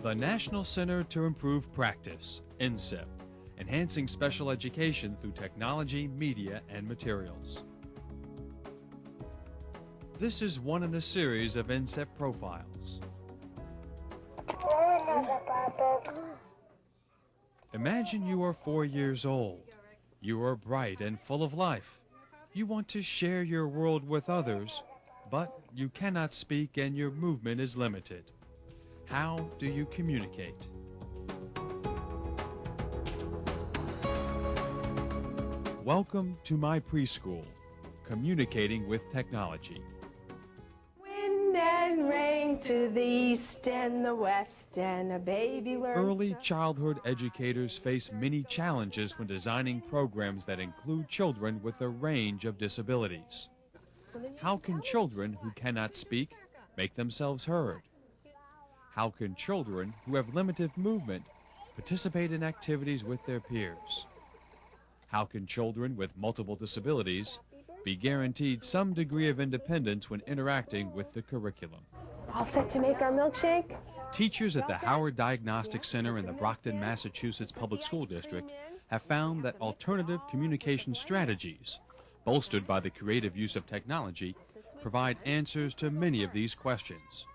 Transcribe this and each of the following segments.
The National Center to Improve Practice, NCIP, enhancing special education through technology, media, and materials. This is one in a series of NCIP profiles. Imagine you are 4 years old. You are bright and full of life. You want to share your world with others, but you cannot speak and your movement is limited. How do you communicate? Welcome to my preschool, Communicating with Technology. Wind and rain to the east and the west, and a baby learns. Early childhood educators face many challenges when designing programs that include children with a range of disabilities. How can children who cannot speak make themselves heard? How can children who have limited movement participate in activities with their peers? How can children with multiple disabilities be guaranteed some degree of independence when interacting with the curriculum? All set to make our milkshake? Teachers at the Howard Diagnostic Center in the Brockton, Massachusetts Public School District have found that alternative communication strategies, bolstered by the creative use of technology, provide answers to many of these questions.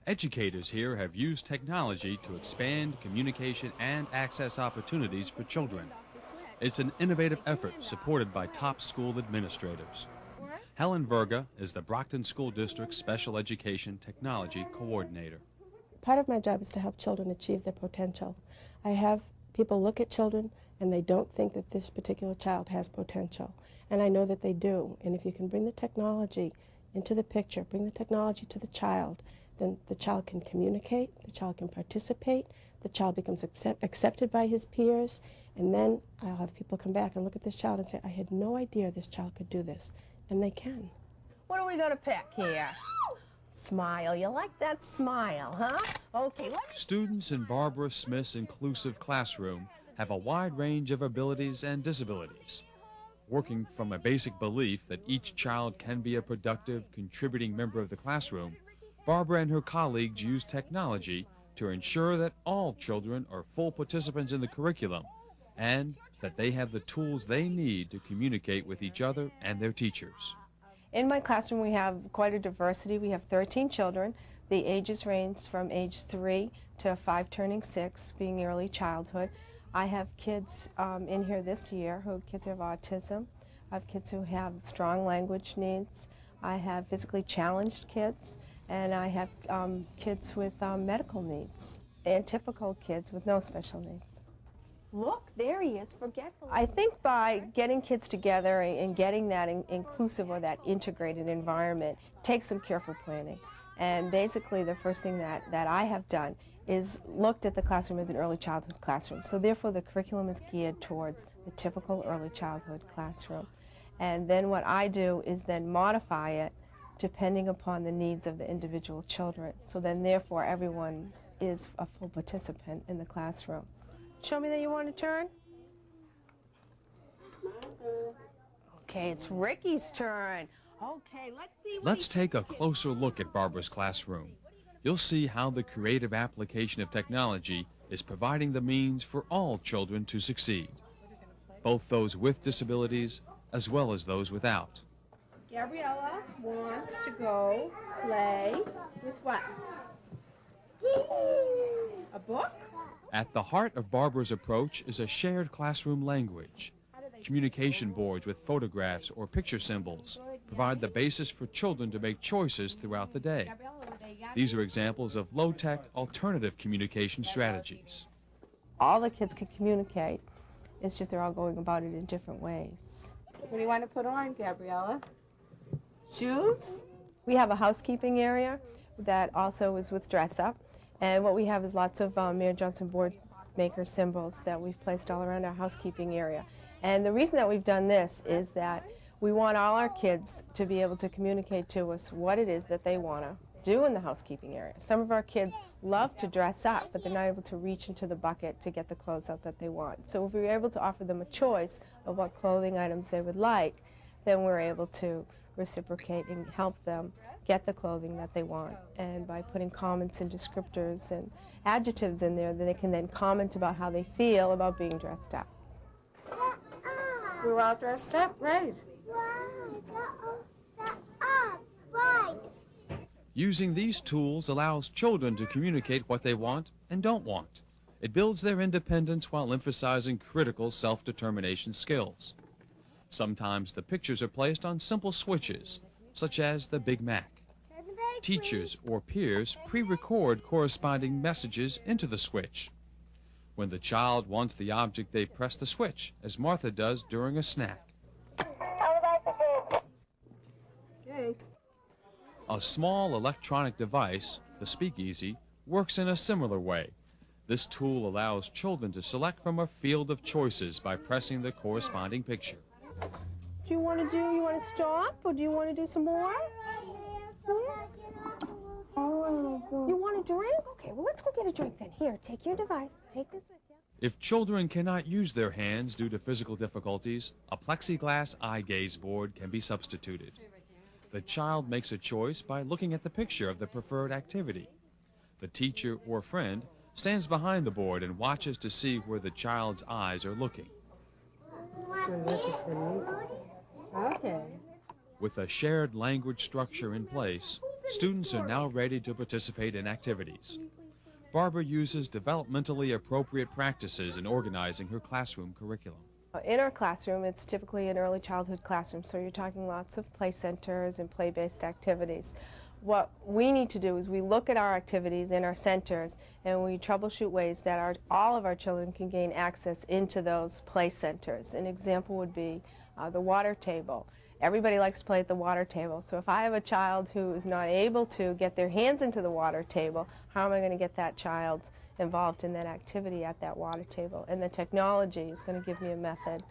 Educators here have used technology to expand communication and access opportunities for children. It's an innovative effort supported by top school administrators. Helen Verga is the Brockton School District's Special Education Technology Coordinator. Part of my job is to help children achieve their potential. I have people look at children and they don't think that this particular child has potential. And I know that they do. And if you can bring the technology into the picture, bring the technology to the child, then the child can communicate, the child can participate, the child becomes accepted by his peers, and then I'll have people come back and look at this child and say, I had no idea this child could do this, and they can. What are we going to pick here? Smile. You like that smile, huh? Okay. Students in Barbara Smith's inclusive classroom have a wide range of abilities and disabilities. Working from a basic belief that each child can be a productive, contributing member of the classroom, Barbara and her colleagues use technology to ensure that all children are full participants in the curriculum and that they have the tools they need to communicate with each other and their teachers. In my classroom we have quite a diversity. We have 13 children. The ages range from age 3 to 5 turning 6, being early childhood. I have kids in here this year kids who have autism. I have kids who have strong language needs. I have physically challenged kids. And I have kids with medical needs, and typical kids with no special needs. Look, there he is, forgetful. I think by getting kids together and getting that inclusive or that integrated environment takes some careful planning. And basically the first thing that I have done is looked at the classroom as an early childhood classroom. So therefore the curriculum is geared towards the typical early childhood classroom. And then what I do is then modify it depending upon the needs of the individual children. So then therefore everyone is a full participant in the classroom. Show me that you want to turn. Okay, it's Ricky's turn. Okay, let's see. Let's take a closer look at Barbara's classroom. You'll see how the creative application of technology is providing the means for all children to succeed, both those with disabilities as well as those without. Gabriella wants to go play with what? A book? At the heart of Barbara's approach is a shared classroom language. Communication boards with photographs or picture symbols provide the basis for children to make choices throughout the day. These are examples of low-tech alternative communication strategies. All the kids can communicate. It's just they're all going about it in different ways. What do you want to put on, Gabriella? Shoes? We have a housekeeping area that also is with dress up, and what we have is lots of Mayor Johnson board maker symbols that we've placed all around our housekeeping area. And the reason that we've done this is that we want all our kids to be able to communicate to us what it is that they want to do in the housekeeping area. Some of our kids love to dress up, but they're not able to reach into the bucket to get the clothes out that they want. So if we were able to offer them a choice of what clothing items they would like, then we're able to reciprocate and help them get the clothing that they want. And by putting comments and descriptors and adjectives in there, they can then comment about how they feel about being dressed up. We're all dressed up, right? Using these tools allows children to communicate what they want and don't want. It builds their independence while emphasizing critical self-determination skills. Sometimes the pictures are placed on simple switches, such as the Big Mac. Teachers or peers pre-record corresponding messages into the switch. When the child wants the object, they press the switch, as Martha does during a snack. Okay. A small electronic device, the speakeasy, works in a similar way. This tool allows children to select from a field of choices by pressing the corresponding picture. Do you want to stop, or do you want to do some more? You want a drink? Okay, well, let's go get a drink then. Here, take your device. Take this with you. If children cannot use their hands due to physical difficulties, a plexiglass eye gaze board can be substituted. The child makes a choice by looking at the picture of the preferred activity. The teacher or friend stands behind the board and watches to see where the child's eyes are looking. Listen to the music. Okay. With a shared language structure in place, students are now ready to participate in activities. Barbara uses developmentally appropriate practices in organizing her classroom curriculum. In our classroom, it's typically an early childhood classroom, so you're talking lots of play centers and play-based activities. What we need to do is we look at our activities in our centers and we troubleshoot ways that all of our children can gain access into those play centers. An example would be the water table. Everybody likes to play at the water table, so if I have a child who is not able to get their hands into the water table, how am I going to get that child involved in that activity at that water table? And the technology is going to give me a method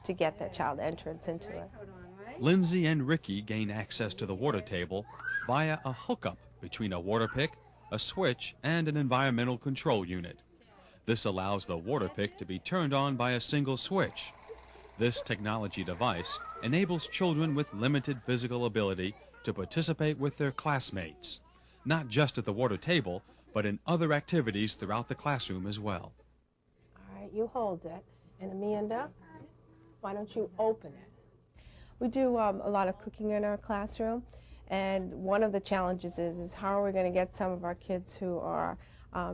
to get that child entrance into it. Lindsay and Ricky gain access to the water table via a hookup between a water pick, a switch, and an environmental control unit. This allows the water pick to be turned on by a single switch. This technology device enables children with limited physical ability to participate with their classmates, not just at the water table, but in other activities throughout the classroom as well. All right, you hold it. And Amanda, why don't you open it? We do a lot of cooking in our classroom, and one of the challenges is how are we going to get some of our kids who are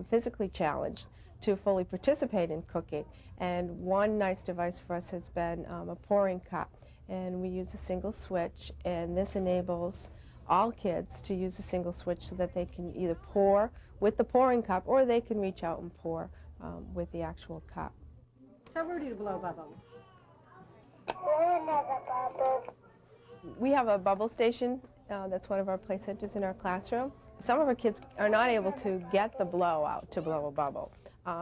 physically challenged to fully participate in cooking. And one nice device for us has been a pouring cup, and we use a single switch, and this enables all kids to use a single switch so that they can either pour with the pouring cup or they can reach out and pour with the actual cup. Tell Rudy to blow a bubble. We have a bubble station. That's one of our play centers in our classroom. Some of our kids are not able to get the blow out to blow a bubble.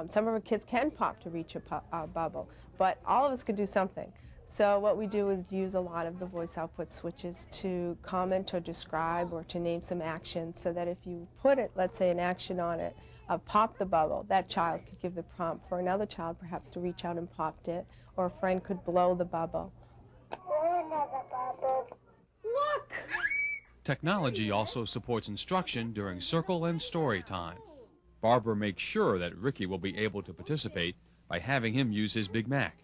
Some of our kids can pop to reach a bubble, but all of us could do something. So what we do is use a lot of the voice output switches to comment or describe or to name some actions, so that if you put it, let's say an action on it, pop the bubble, that child could give the prompt for another child perhaps to reach out and pop it, or a friend could blow the bubble. Look! Technology also supports instruction during circle and story time. Barbara makes sure that Ricky will be able to participate by having him use his Big Mac.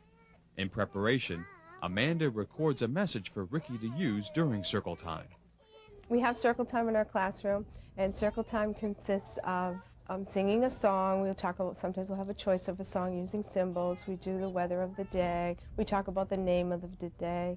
In preparation, Amanda records a message for Ricky to use during circle time. We have circle time in our classroom, and circle time consists of singing a song. We'll talk about, sometimes we'll have a choice of a song using symbols. We do the weather of the day. We talk about the name of the day.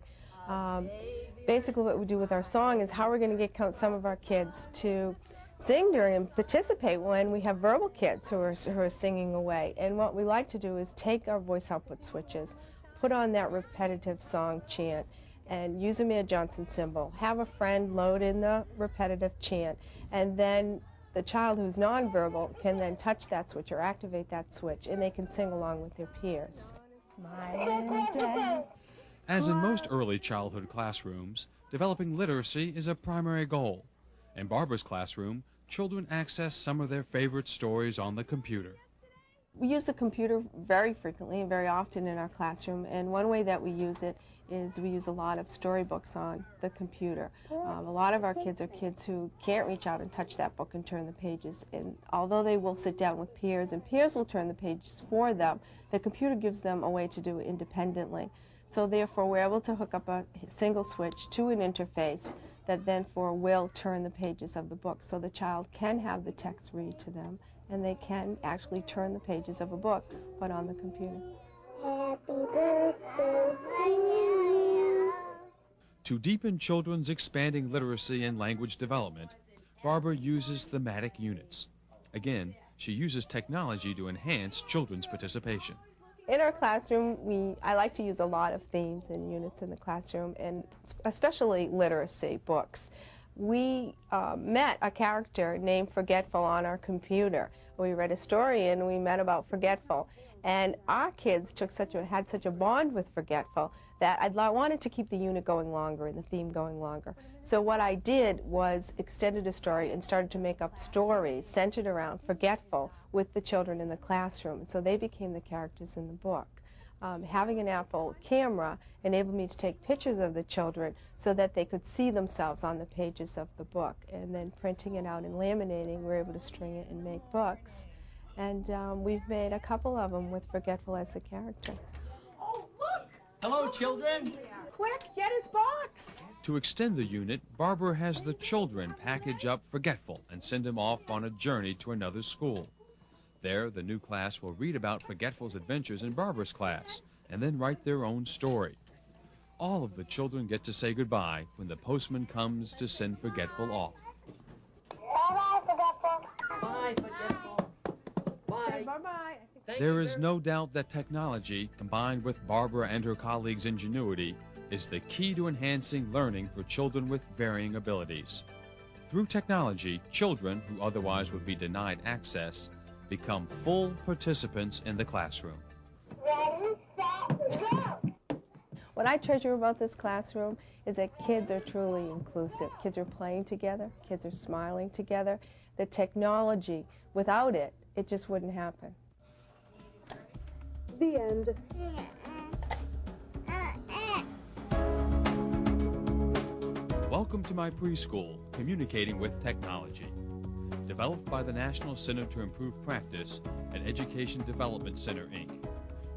Basically what we do with our song is how we're going to get some of our kids to sing during and participate when we have verbal kids who are singing away. And what we like to do is take our voice output switches, put on that repetitive song chant, and use a Mayor Johnson symbol. Have a friend load in the repetitive chant, and then the child who's nonverbal can then touch that switch or activate that switch, and they can sing along with their peers. As in most early childhood classrooms, developing literacy is a primary goal. In Barbara's classroom, children access some of their favorite stories on the computer. We use the computer very frequently and very often in our classroom, and one way that we use it is we use a lot of storybooks on the computer. A lot of our kids are kids who can't reach out and touch that book and turn the pages, and although they will sit down with peers and peers will turn the pages for them, the computer gives them a way to do it independently. So therefore we're able to hook up a single switch to an interface that then will turn the pages of the book, so the child can have the text read to them and they can actually turn the pages of a book, but on the computer. Happy birthday to you. To deepen children's expanding literacy and language development, Barbara uses thematic units. Again, she uses technology to enhance children's participation. In our classroom, I like to use a lot of themes and units in the classroom, and especially literacy books. We met a character named Forgetful on our computer. We read a story and we met about Forgetful. And our kids had such a bond with Forgetful that I wanted to keep the unit going longer and the theme going longer. So what I did was extended a story and started to make up stories centered around Forgetful with the children in the classroom. So they became the characters in the book. Having an Apple camera enabled me to take pictures of the children so that they could see themselves on the pages of the book. And then printing it out and laminating, we're able to string it and make books. And we've made a couple of them with Forgetful as the character. Oh, look! Hello, children. Quick, get his box! To extend the unit, Barbara has the children package up Forgetful and send him off on a journey to another school. There, the new class will read about Forgetful's adventures in Barbara's class and then write their own story. All of the children get to say goodbye when the postman comes to send Forgetful off. Bye-bye, Forgetful. Bye, Forgetful. Bye. Bye-bye. There is no doubt that technology, combined with Barbara and her colleagues' ingenuity, is the key to enhancing learning for children with varying abilities. Through technology, children who otherwise would be denied access become full participants in the classroom. Ready, set, go! What I treasure about this classroom is that kids are truly inclusive. Kids are playing together, kids are smiling together. The technology, without it, it just wouldn't happen. The end. Welcome to my preschool, Communicating with Technology. Developed by the National Center to Improve Practice and Education Development Center, Inc.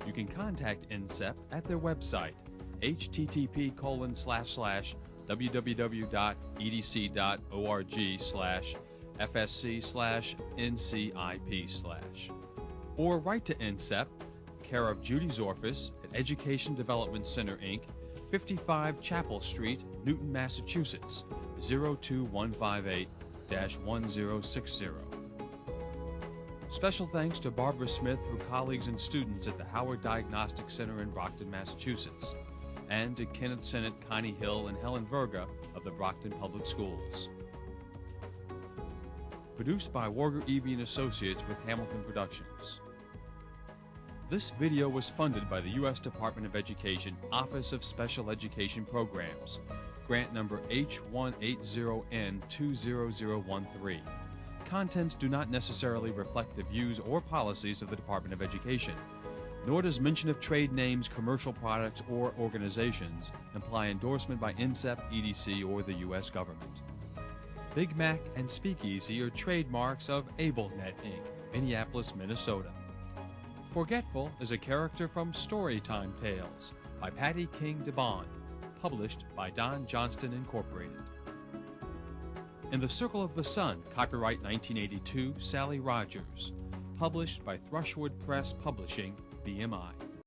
You can contact NCIP at their website, http://www.edc.org/FSC/NCIP/, or write to NCIP, care of Judy's office at Education Development Center, Inc., 55 Chapel Street, Newton, Massachusetts, 02158-1060. Special thanks to Barbara Smith, her colleagues and students at the Howard Diagnostic Center in Brockton, Massachusetts, and to Kenneth Sennett, Connie Hill, and Helen Verga of the Brockton Public Schools. Produced by Warger Evie and Associates with Hamilton Productions. This video was funded by the U.S. Department of Education Office of Special Education Programs, grant number H180N20013. Contents do not necessarily reflect the views or policies of the Department of Education, nor does mention of trade names, commercial products, or organizations imply endorsement by NCIP, EDC, or the U.S. government. Big Mac and Speakeasy are trademarks of AbleNet, Inc., Minneapolis, Minnesota. Forgetful is a character from Storytime Tales by Patty King DeBond, published by Don Johnston Incorporated. In the Circle of the Sun, copyright 1982, Sally Rogers, published by Thrushwood Press Publishing, BMI.